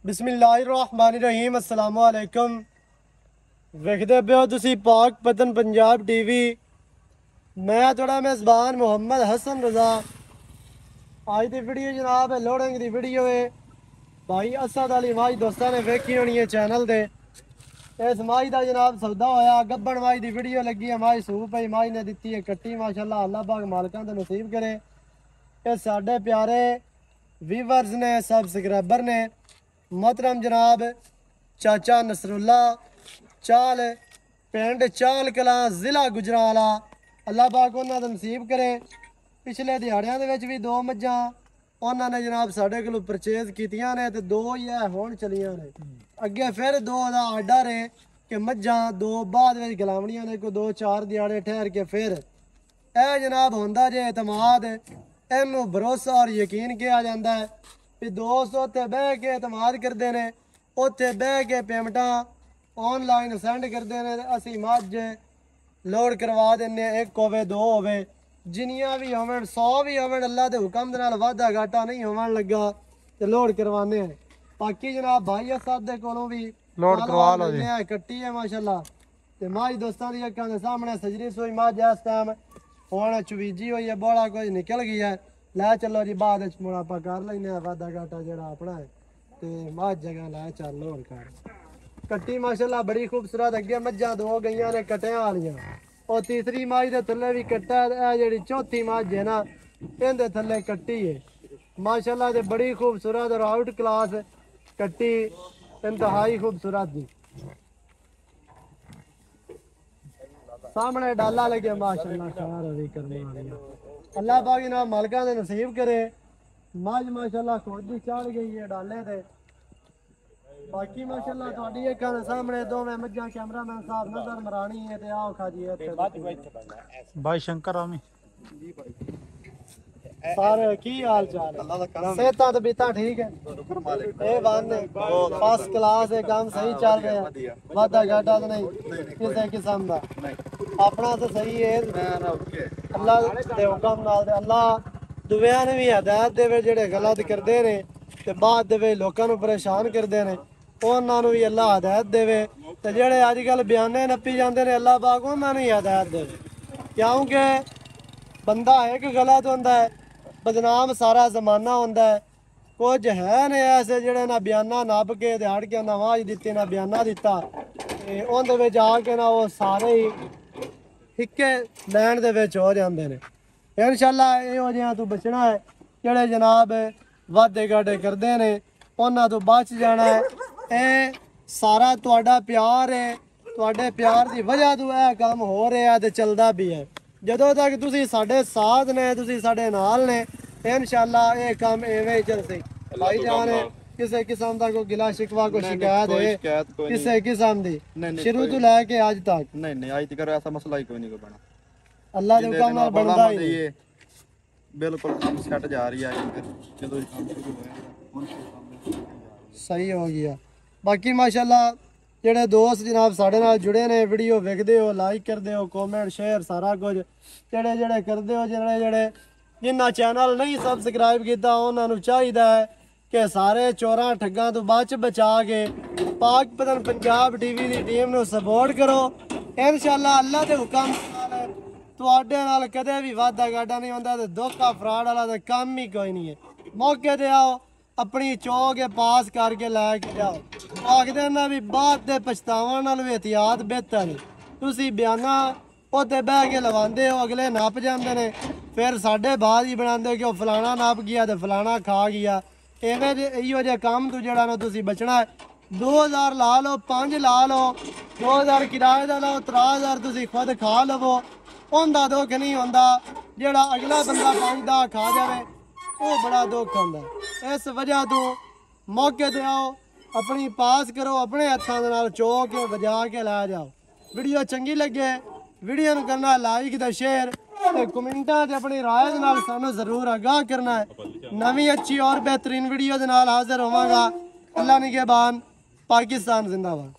बिस्मिल्लाहिर्रहमानिर्रहीम अस्सलाम वालेकुम। वेखदे पे हो तुसी पाक पतन पंजाब टीवी। मैं थोड़ा मेज़बान मोहम्मद हसन रजा। आज की वीडियो जनाब है लोडिंग की वीडियो है। भाई असद अली माई दोस्तों ने वेखी होनी है चैनल दे। इस माई का जनाब सौदा होया गब्बन माई की वीडियो लगी है। माई सूप है, माई ने दी है कट्टी। माशाल्लाह अल्लाह पाक मालकां दे नसीब करे। ये साढ़े प्यारे व्यूवर्स ने सब्सक्राइबर ने मोहतरम जनाब चाचा नसरुल्ला चाल पिंड चाल कलां जिला गुजरांवाला अल्लाह पाक उन्हां दा नसीब करे। पिछले दिहाड़ियां दे विच भी दो मज्जां उन्हां ने जनाब साढ़े कोलों परचेज कीतियां ने ते दो ही है हुण चलियां ने। अगे फिर दो दा आर्डर है कि मज्जां दो बाद विच गलावणियां ने। कोई दो चार दिहाड़े ठहर के फिर ए जनाब होंदा जे एतमाद। इनू भरोसा और यकीन किया जाता है भी दोस्त उत्थे बह के एतमाद करते हैं, उत्थे बह के पेमेंटा ऑनलाइन सेंड करते हैं। असी मझ लोड करवा दें, एक होवे दो होवे जिन्नियां भी होवन 100 भी होवन अल्लाह के हुक्म दे नाल वाधा घाटा नहीं होवन लगा तो लोड करवाने हैं। बाकी जनाब भाई असद दे कोलों भी लोड करवा लो जी। कट्टी है माशाल्लाह ते माई दोस्तां दी अक्खां दे सामने सजरी सोई मझ इस टाइम हुण चुवीजी हुई है, बड़ा कुछ निकल गया है। लै चलो जी बाद मुड़ आप कर लें वाधा घाटा जोड़ा अपना है तो मझ जगह लै चल होर कर। कट्टी माशाल्लाह बड़ी खूबसूरत। अगे मझां दो गईयां ने कट्टियां वालियां और तीसरी मझ के थल्ले भी कट्टा है। जी चौथी मझ है ना इहदे थल्ले कट्टी है माशाल्लाह ते बड़ी खूबसूरत और आउट क्लास कट्टी इंतहाई खूबसूरत जी। सामने डाला लगे माशाल्लाह कार भी करने वाली अल्लाह पाक इन्हां मालकां दे नसीब करे। मझ माशाल्लाह खुद ही चढ़ गई है डाले ते। बाकी माशाल्लाह तुहाडी अक्खां दे सामने दोवें मज्जां कैमरामैन साहब नजर मरानी है ते आओ खाजी इत्थे भाई शंकर आमी सारे की हाल चाल है? सेहतां ते बीतां ठीक है? ए वन फर्स्ट क्लास है, काम सही चल रहा है, वाधा घाटा तो नहीं किसी किस्म का अपना तो सही है। अल्लाह दे हुक्म नाल अल्लाह दुनिया ने भी हदायत देवे जेड़े गलत करते ने ते बाद दे विच लोकां नूं परेशान करते ने उन्हां नूं भी अल्लाह हदायत देवे ते जेड़े अजकल बयाने नप्पी जाते हैं अल्लाह पाक उन्हां नूं ही हदायत देवे। क्योंकि बंदा एक गलत होंदा है बदनाम सारा जमाना होंदा है। कुछ है ने ऐसे जेड़े ना बयाना नप के हट के ना आवाज दी ना बयाना दिता उहदे विच आके ना वो सारे ही हिक्के लैन दे विच हो जाते हैं। इंशाअल्लाह इहो जिहा तू बचना है जेड़े जनाब वादे घाटे करते हैं उन्हां तो बच जाना है। ये सारा तुहाडा प्यार है, तुहाडे प्यार की वजह तो यह काम हो रहा है तो चलता भी है। ਜਦੋਂ तक तुसी साडे साथ ने तुसी साडे नाल ने इंशाअल्लाह ये काम एवें ही चलसे। भाई जान किसी किस्म का कोई गिला शिकवा कोई शिकायत है किसी किस्म दी शुरू तो लैके आज तक नहीं आज तक ऐसा मसला ही कोई नहीं बना। अल्लाह के हुक्म नाल बनदा ही बिल्कुल काम सेट जा रही है। जदों काम शुरू होया सही हो गया। बाकी माशाअल्लाह जेड़े दोस्त जनाब साढ़े नाल जुड़े ने वीडियो वेखदे हो लाइक करदे हो कमेंट शेयर सारा कुछ जेड़े जेड़े करदे हो जेड़े जेड़े जिन्ना चैनल नहीं सबसक्राइब किया उन्होंने चाहिए है कि सारे चोरां ठग्गां तो बचा के पाक पतन पंजाब टीवी की टीम को सपोर्ट करो। इंशाअल्लाह अल्लाह के हुक्म तुहाडे नाल कदे भी वादा घाटा नहीं होंदा ते धोखा फ्रॉड वाला तो काम ही कोई नहीं है। मौके ते आओ अपनी चौक पास करके लैके जाओ। आखते ना भी बाद दे पछतावा नाल भी एहतियात बेहतर है। तुसी बयाना उत्ते बह के लवांदे हो अगले नप जाते हैं फिर साढ़े बाद ही बनाते कि फलाना नप गया तो फलाना खा गया। इवें इहो जिहा काम तो जड़ा ना तुसी बचना है। 2000 ला लो 5 ला लो 2000 किराए का लो 3000 तुसी खुद खा लवो उनका दुख नहीं होंदा। जेड़ा अगला बंदा 5 खा जाए वो बड़ा दुख होंदा। इस वजह तो मौके ते आओ अपनी पास करो अपने हथों के नाल चो के बजा के लै जाओ। वीडियो चंगी लगे वीडियो नूं करना लाइक ते शेयर ते कमेंटां ते अपनी राय दे नाल सानूं जरूर आगाह करना है। नवीं अच्छी और बेहतरीन वीडियो दे नाल हाजिर होवांगा। अल्लाह निगहबान। पाकिस्तान जिंदाबाद।